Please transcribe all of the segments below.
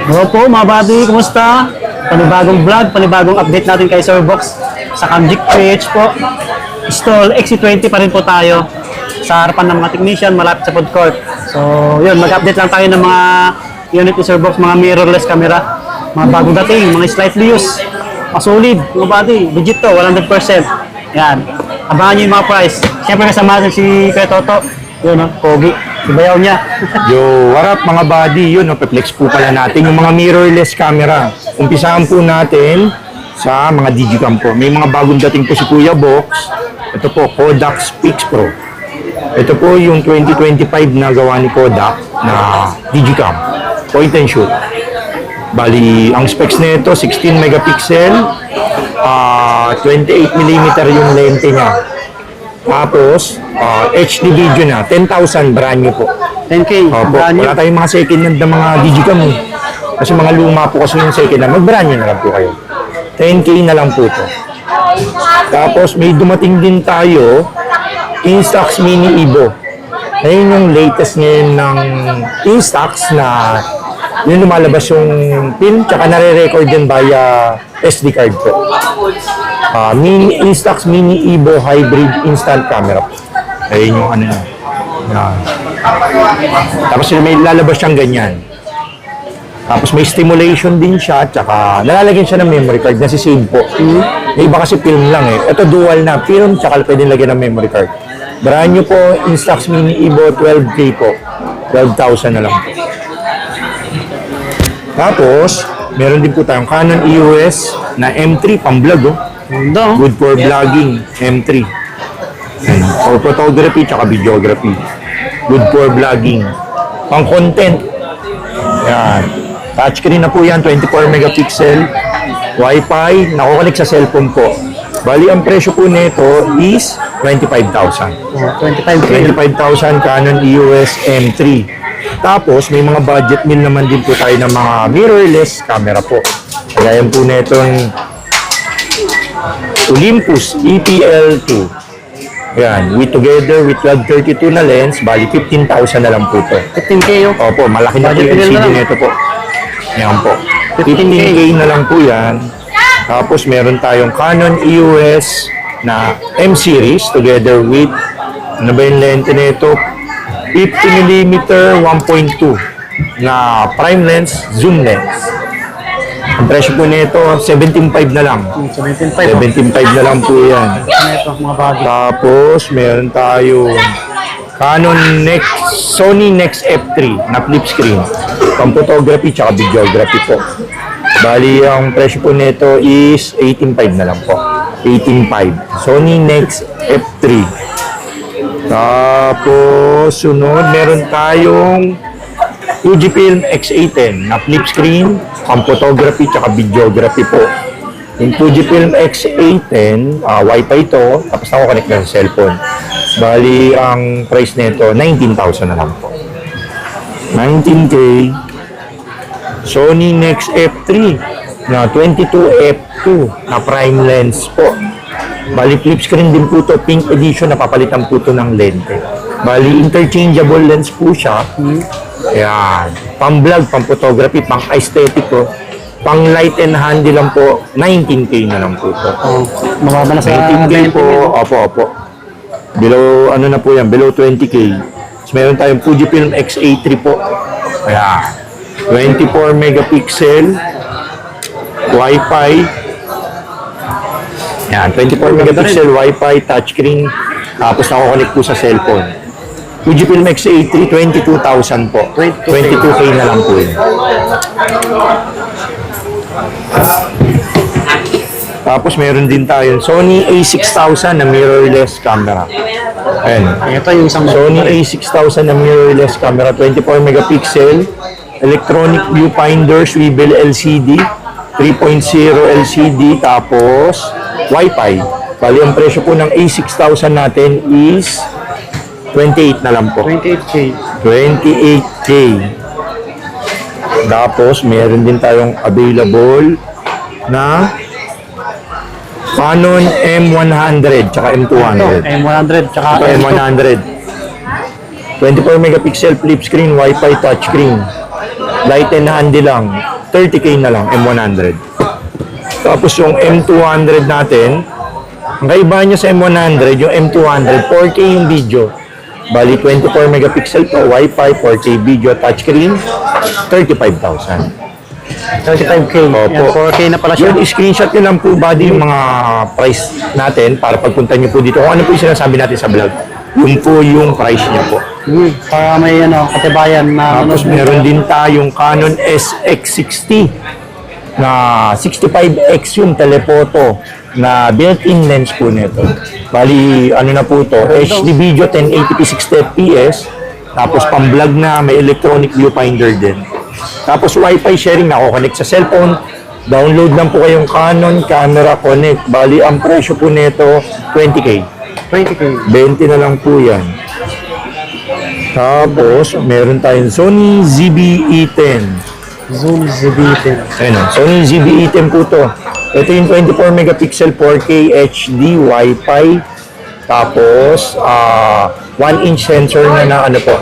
Hello po mga buddy, kumusta? Panibagong vlog, panibagong update natin kay Sir Box sa Camgic PH po. Stall XC20 pa rin po tayo sa harapan ng mga technician malapit sa food court. So yun, mag-update lang tayo ng mga unit ni Sir Box, mga mirrorless camera, mga bagong dating, mga slightly used, solid mga buddy, legit to, 100%. Yan, abangan nyo yung mga price. Siyempre kasama natin si Kuya Toto, yun o, pogi. Ibayaw niya. Yo, what up mga buddy? Yun, flex po pala natin yung mga mirrorless camera. Umpisahan po natin sa mga Digicam po. May mga bagong dating po si Kuya Box. Ito po, Kodak Spix Pro. Ito po yung 2025 na gawa ni Kodak na Digicam. Point and shoot. Bali, ang specs nito 16 megapixel, 28mm yung lente niya. Tapos, HD video na, 10,000 brand new po. 10K, Opo, brand new. wala tayong mga second hand na mga Digicam eh. Kasi mga luma po kasi yung second hand, mag-brand new na lang po kayo. 10K na lang po ito. Tapos, may dumating din tayo, Instax Mini Evo. Ayun yung latest ngayon ng Instax na yung lumalabas yung pin, tsaka nare-record din via SD card po. Instax Mini Evo Hybrid Instant Camera. Ayun yung ano yun. Yan. Tapos may lalabas siyang ganyan. Tapos may stimulation din siya, tsaka nalalagyan siya ng memory card na si-save po. May iba kasi film lang eh. Ito dual na film, tsaka pwedeng lagyan ng memory card. Brand new po, Instax Mini Evo 12K po. 12,000 na lang po. Tapos, meron din po tayong Canon EOS na M3 pang-vlog oh. Good for vlogging, M3. For photography tsaka videography. Good for vlogging. Pang content. Yan. Touchscreen na po yan, 24 megapixel. Wi-Fi, nakukonek sa cellphone po. Bali, ang presyo po nito is 25,000. 25,000 Canon EOS M3. Tapos, may mga budget meal naman din po tayo ng mga mirrorless camera po. Kaya po netong Olympus EPL2. Yan, together with 1232 na lens, bali 15,000 na lang po ito. 15K yun. Opo, malaki na po yung LCD nito po. Yan po. 15K na lang po yan. Tapos meron tayong Canon EOS na M series together with ano ba yung lente nito? 50mm 1.2 na prime lens, zoom lens. Ang presyo po nito, 17.5 na lang. 17.5. 17.5 na lang po yan. Ito, mga buddy. Tapos, meron tayo Sony Nex F3 na flip screen. Pang photography tsaka videography po. Bali, ang presyo po nito is 18.5 na lang po. 18.5. Sony Nex F3. Tapos, sunod, meron tayong Fujifilm X-A10 na flip screen, pang photography tsaka videography po. Yung Fujifilm X-A10, Wi-Fi to, tapos nako-connect na sa cellphone. Bali, ang price nito, 19,000 na lang po. 19K. Sony Nex F3 na 22f2 na prime lens po. Bali, flip screen din po to, pink edition, napapalitan po to ng lente. Bali, interchangeable lens po siya. Ayan. Pang vlog, pang photography, pang aesthetic po. Pang light and handy lang po, 19K na lang po ito. Mababa na sa 19K po, opo. Below, ano na po yan, below 20K. So, meron tayong Fujifilm X-A3 po. Ayan. 24 megapixel, Wi-Fi. Ayan, 24 megapixel, Wi-Fi, touchscreen. Tapos nako-connect po sa cellphone. Fujifilm X-A3, 22,000 po. 22K na lang po yun. Tapos meron din tayo Sony A6000 na mirrorless camera. Ayan. Ito yung isang Sony A6000 na mirrorless camera, 24 megapixel, electronic viewfinder, swivel LCD, 3.0 LCD, tapos Wi-Fi. Bali, ang presyo po ng A6000 natin is 28 na lang po. 28K. 28K. Tapos, meron din tayong available na Canon M100 tsaka M200. M100 tsaka Ito M100. 24 megapixel flip screen, Wi-Fi touchscreen. Light and handy lang. 30K na lang, M100. Tapos yung M200 natin, ang kaibahan niya sa M100, yung M200, 4K yung video. Bali, 24 megapixel po, Wi-Fi, 4K video, touchscreen, 35,000. 35K. Opo. Yan, 4K na pala siya. Yun, screenshot nyo lang po, buddy, yung mga price natin para pagpunta nyo po dito. Kung ano po yung sinasabi natin sa vlog, yun po yung price niya po. Para may katibayan na Tapos meron din tayong Canon SX60 na 65x yung telephoto na built-in lens po nito. Bali, ano na po to, HD video 1080p 60fps, tapos pang-vlog na, may electronic viewfinder din. Tapos Wi-Fi sharing na connect sa cellphone. Download lang po kayong Canon Camera Connect. Bali, ang presyo po nito, 20K. 20K. 20 na lang po yan. Tapos, meron tayong Sony ZV-E10. Zoom ZV-10. Ayun o, Sony ZV-E10 po to. Ito yung 24 megapixel 4K HD Wi-Fi. Tapos, 1-inch sensor na ano po.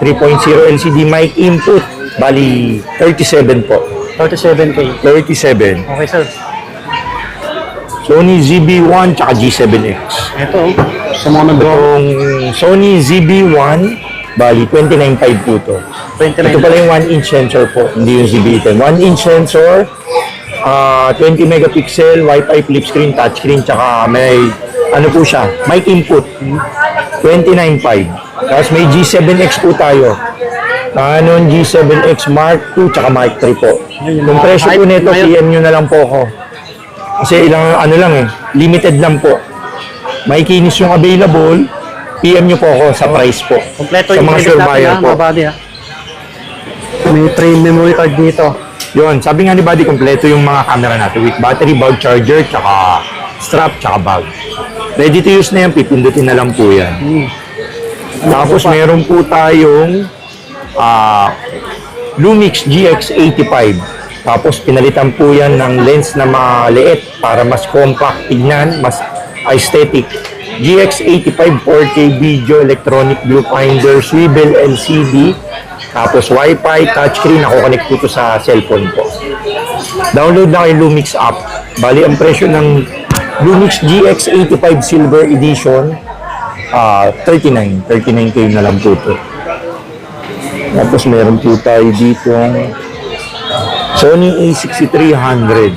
3.0 LCD mic input. Bali, 37 po. 37K. 37. Okay, sir. Sony ZV-1 tsaka G7X. Ito, sa mga nag-draw. Itong Sony ZV-1, bali 29.5 po to. 29. Ito pala yung 1-inch sensor po, hindi yung ZV-10. 1-inch sensor, 20 megapixel, Wi-Fi flip screen, touchscreen, tsaka may, ano po siya, mic input. 29.5. Tapos may G7X po tayo. Canon G7X Mark II, tsaka Mark III po. Yung presyo po nito, PM nyo na lang po ako. Kasi ilang, ano lang limited lang po. May kinis yung available, PM nyo po ako sa price po. Kompleto sa yung mga credit sure natin, buyer po. mga buddy, ha. May 3 memory card dito. Yun, sabi nga ni Buddy, kompleto yung mga camera natin with battery, bag charger, tsaka strap, tsaka bag. Ready to use na yan, pipindutin na lang po yan. Tapos meron po tayong Lumix GX85. Tapos pinalitan po yan ng lens na maliit para mas compact tignan, mas aesthetic. GX85 4K video, electronic viewfinder, swivel LCD, tapos Wi-Fi, touchscreen, nako-connect po ito sa cellphone po. Download na kayo Lumix app. Bali, ang presyo ng Lumix GX85 Silver Edition, 39K na lang po ito. Tapos meron po tayo dito Sony A6300.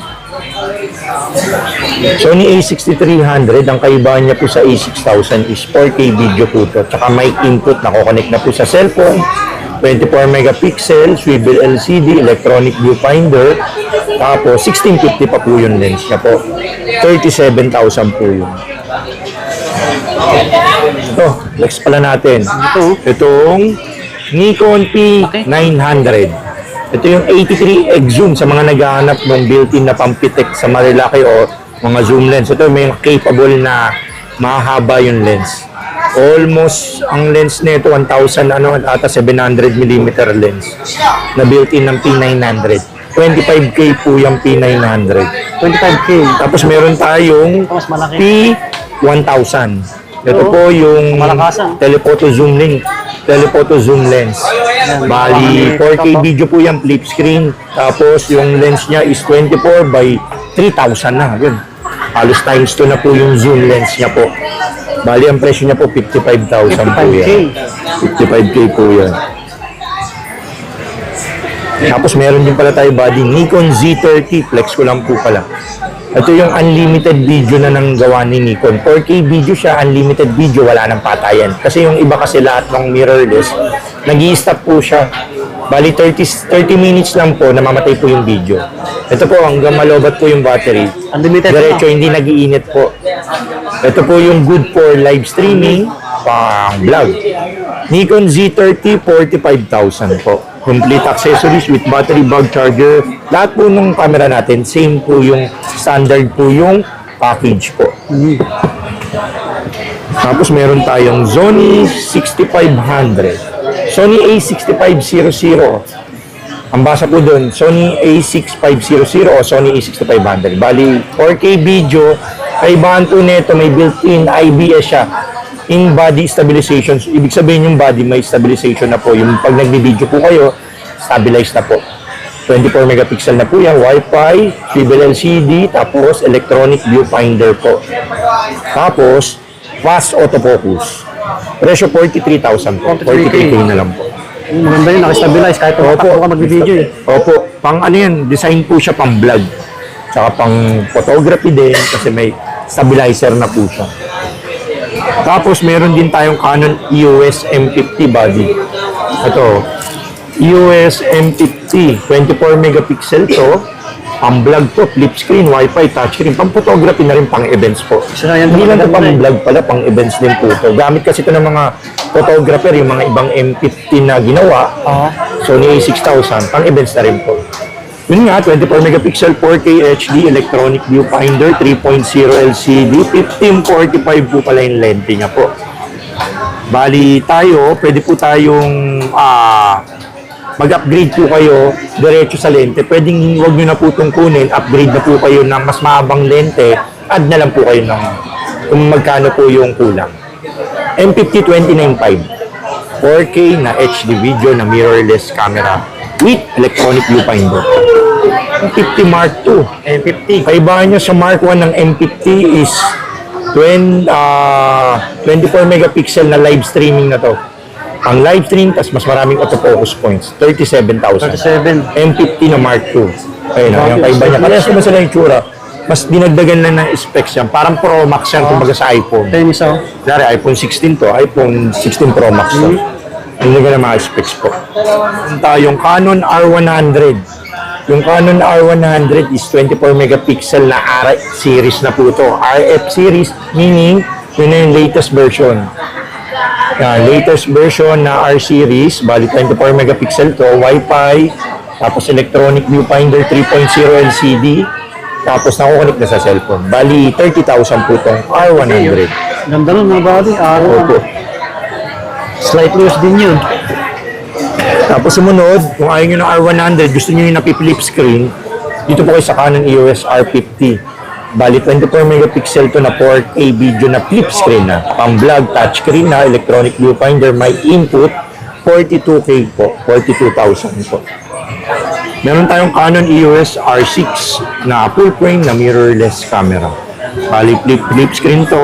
Sony A6300, ang kaibahan niya po sa A6000 is 4K video po ito. Tsaka mic input, nako-connect na po sa cellphone. 24 megapixel, swivel LCD, electronic viewfinder. Tapos 1650 pa po yung lens niya po. 37,000 po yun. Ito, next pala natin. Itong Nikon P900. Ito yung 83x zoom sa mga naghahanap ng built-in na pampitek sa malalaki o mga zoom lens. Ito may capable na mahaba yung lens. Almost ang lens nito 1,000 ata 700 mm lens na built-in ng P900. 25K po yung P900. 25K. Tapos meron tayong Mas malaki. P1000. Ito po yung Malakasan. telephoto zoom lens. Bali, 4K video po yan, flip screen. Tapos yung lens niya is 24 by 3,000 na. Yun. Halos times 2 na po yung zoom lens niya po. Bali, ang presyo niya po 55,000 po yan. 55K po yan. Tapos meron din pala tayo buddy, Nikon Z30, flex ko lang po pala. Ito yung unlimited video na nang gawa ni Nikon. 4K video siya, unlimited video, wala nang patayan. Kasi yung iba kasi lahat ng mirrorless, nag-i-stop po siya. Bali 30 minutes lang po, namamatay po yung video. Ito po, hanggang malobat po yung battery. Unlimited Diretso, hindi nag-iinit po. Ito po yung good for live streaming, pang vlog. Nikon Z30, 45,000 po. Complete accessories with battery, bag charger. Lahat po ng camera natin, same po yung standard po yung package po. Tapos meron tayong Sony 6500. Sony A6500. Ang basa po doon, Sony A6500 o Sony A6500. Bali, 4K video. Kaibahan po nito, may built-in IBS siya. in-body stabilization. Ibig sabihin yung body may stabilization na po. Yung pag nagbi-video po kayo, stabilized na po. 24 megapixel na po yan, Wi-Fi, Swivel LCD, tapos electronic viewfinder po. Tapos, fast autofocus. Presyo 43,000 po. 43K na lang po. Maganda yun, nakistabilize kahit tumatakbo ka mag-video eh. Opo, pang ano yan, design po siya pang vlog. Tsaka pang photography din kasi may stabilizer na po siya. Tapos meron din tayong Canon EOS M50 body. Ito, EOS M50, 24 megapixel to. Pang vlog to, flip screen, Wi-Fi, touchscreen, pang photography na rin, pang events po. Hindi lang ito pang vlog pala, pang events din po ito. Gamit kasi ito ng mga photographer, yung mga ibang M50 na ginawa. Sony A6000, pang events na rin po. Yun nga, 24 megapixel, 4K HD, electronic viewfinder, 3.0 LCD, 1545 po pala yung lente niya po. Bali tayo, pwede po tayong mag-upgrade po kayo diretso sa lente. Pwedeng huwag nyo na po itong kunin, upgrade na po kayo ng mas mahabang lente, add na lang po kayo ng kung magkano po yung kulang. M50 295, 4K na HD video na mirrorless camera with electronic viewfinder. M50 Mark II, M50. Kaibahan nyo sa Mark I ng M50 is 24 megapixel na live streaming na to. Ang live stream, tas mas maraming autofocus points. 37,000. 37. M50 na Mark II. Ayun, yung kaiba niya. Parehas naman sila yung tsura. Mas dinagdagan lang ng specs yan. Parang Pro Max yan kumbaga sa iPhone. Ito yung isa. Dari, iPhone 16 to. iPhone 16 Pro Max to. Dinagdagan ng mga specs po. Yung Canon R100. Yung Canon R100 is 24 megapixel na RF series na po ito. RF series, meaning yun na yung latest version. Latest version na R series, bali 24 megapixel to, Wi-Fi, tapos electronic viewfinder 3.0 LCD, tapos nakukunik na sa cellphone. Bali 30,000 po itong R100. Ganda nun mga buddy. Opo. Slight loose din yun. Tapos sumunod, kung ayaw nyo ng R100, gusto nyo yung napi-flip screen, dito po kayo sa Canon EOS R50. Bali, 24 megapixel to na 4K video na flip screen na. Pang vlog, touchscreen na, electronic viewfinder, may input, 42K po, 42,000 po. Meron tayong Canon EOS R6 na full frame na mirrorless camera. Bali, flip screen to,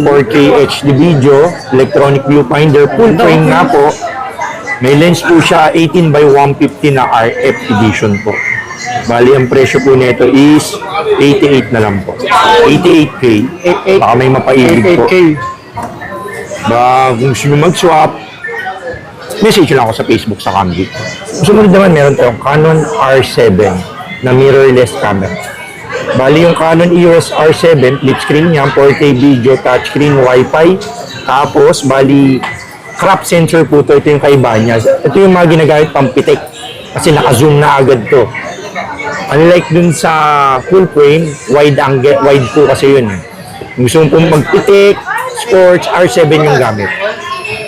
4K HD video, electronic viewfinder, full frame nga po. May lens po siya, 18 by 150 na RF edition po. Bali, ang presyo po nito is 88 na lang po. 88K. Baka may mapaibig po. 88K. Baka kung gusto nyo mag-swap, message lang ako sa Facebook sa Camgeek. Sumunod naman, meron tayong Canon R7 na mirrorless camera. Bali, yung Canon EOS R7, flip screen niya, 4K video, touchscreen, Wi-Fi. Tapos, bali, crop sensor po ito. Ito yung kaibahan niya. Ito yung mga ginagamit pang pitik. Kasi naka-zoom na agad to. Unlike dun sa full frame, wide po kasi yun. Gusto mo pong magpitik, sports, R7 yung gamit.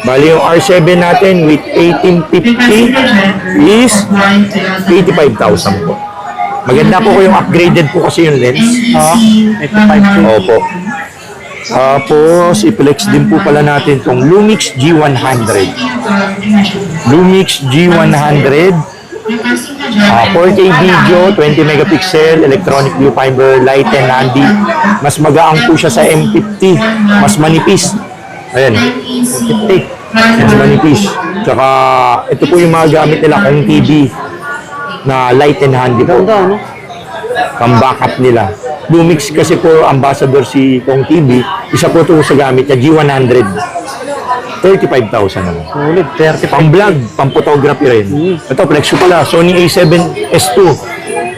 Bali yung R7 natin with 1850 is 85,000 po. Maganda po yung upgraded po kasi yung lens. 85K. Opo. Tapos, i-flex din po pala natin itong Lumix G100. Lumix G100. 4K video, 20 megapixel, electronic viewfinder, light and handy. Mas magaang po siya sa M50. Mas manipis. Ayan. M50. Mas manipis. Tsaka, ito po yung mga gamit nila kung TV na light and handy po. Ganda, no? Pang backup nila. Lumix kasi po, ambassador si Kong TV. Isa po ito sa gamit niya, G100. 35,000 naman. Sulit, 30. Pang vlog, pang photography rin. Ito, flex ko pala, Sony A7S2.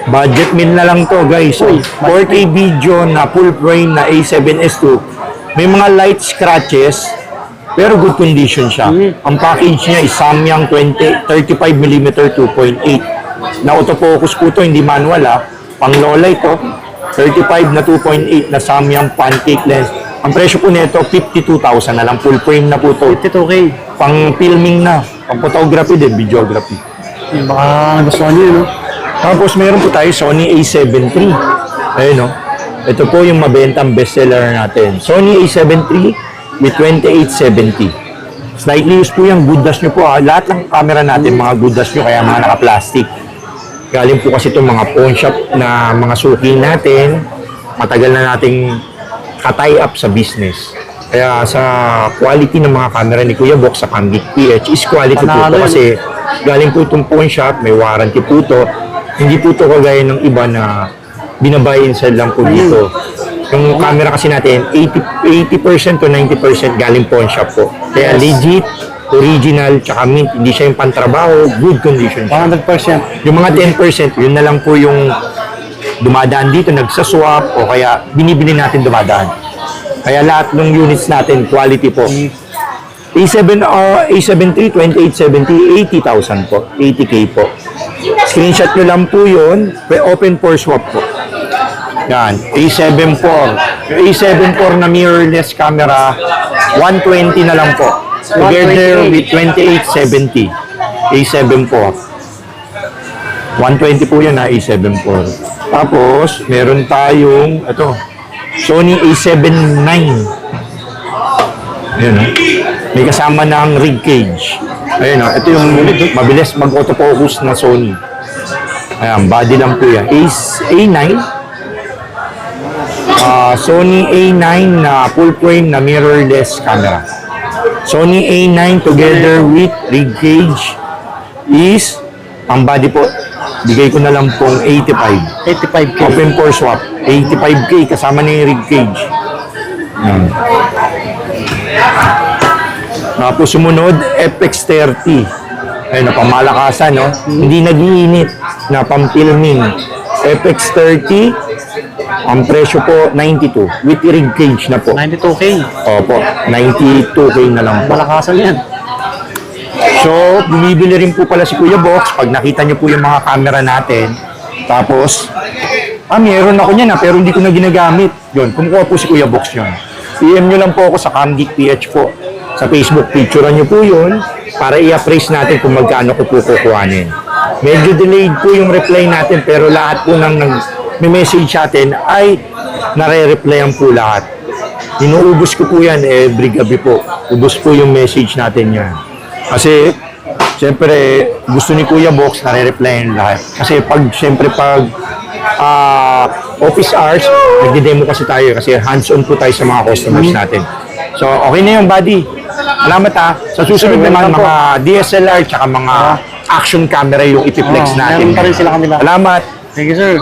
Budget meal na lang to, guys. 4K video na full frame na A7S2. May mga light scratches, pero good condition siya. Ang package niya is Samyang 35mm 2.8. Na autofocus po to, hindi manual Pang low light to. 35 na 2.8 na Samyang pancake lens. Ang presyo po nito, 52,000 na lang. Full frame na po to. 52K. Pang filming na. Pang photography din, videography. Baka gusto niyo, no? Tapos meron po tayo Sony A7 III. Ayun, no? Ito po yung mabentang bestseller natin. Sony A7 III, with 2870. Slightly used po yan, good dash nyo po. Lahat ng camera natin, mga good dash nyo, kaya mga naka-plastic. Galing po kasi itong mga pawn shop na mga suki natin, matagal na nating ka-tie up sa business. Kaya sa quality ng mga camera ni Kuya Box sa Camgeek PH is quality po Panalo ito yun. kasi galing po itong pawn shop, may warranty po ito. Hindi po ito kagaya ng iba na binabuy and sell lang po dito. Yung camera kasi natin, 80% to 90% galing pawn shop po. Kaya legit, original, tsaka mint. Hindi siya yung pantrabaho, good condition siya. 100%. Yung mga 10%, yun na lang po yung dumadaan dito, nagsaswap, o kaya binibili natin dumadaan. Kaya lahat ng units natin, quality po. A7 III, 2870, 80,000 po. 80K po. Screenshot nyo lang po yun, open for swap po. Yan, A7 IV. Yung A7 IV na mirrorless camera, 120 na lang po. Together with 2870. A7 IV. 120 po yan na A7 IV. Tapos, meron tayong, ito, Sony A7 IV. Ayan, oh. May kasama ng rig cage. Ayan, oh. Ito yung mabilis mag-autofocus na Sony. Ayan, body lang po yan. A9. Sony A9 na full frame na mirrorless camera. Sony A9 together with rig cage is, ang body po, bigay ko na lang pong 85. 85K. Open for swap. 85K kasama na yung rig cage. Yan. Tapos sumunod, FX30. Ayun, na pamalakasan, no? Hindi nag-iinit na pang-filming. FX30, ang presyo po 92 with rig cage na po. 92K. Opo, 92K na lang po. Malakasan yan. So, bumibili rin po pala si Kuya Box pag nakita niyo po yung mga camera natin. Tapos, meron ako niyan pero hindi ko na ginagamit. Yun, kumukuha po si Kuya Box yun. PM nyo lang po ako sa Camgeek PH po. Sa Facebook, picturean nyo po yun para i-appraise natin kung magkano ko po kukuhanin. Medyo delayed po yung reply natin pero lahat po ng nag-message natin ay nare-replyan po lahat. Inuubos ko po yan every gabi po. Ubos po yung message natin yan. Kasi, siyempre, gusto ni Kuya Box, nare-replyan lahat. Kasi siyempre pag office hours, nagdi-demo kasi tayo kasi hands-on po tayo sa mga customers natin. So, okay na yung buddy. Salamat ha. Sa susunod naman, mga DSLR tsaka mga action camera yung ipiplex natin. Meron pa rin sila kanila. Salamat. Thank you, sir.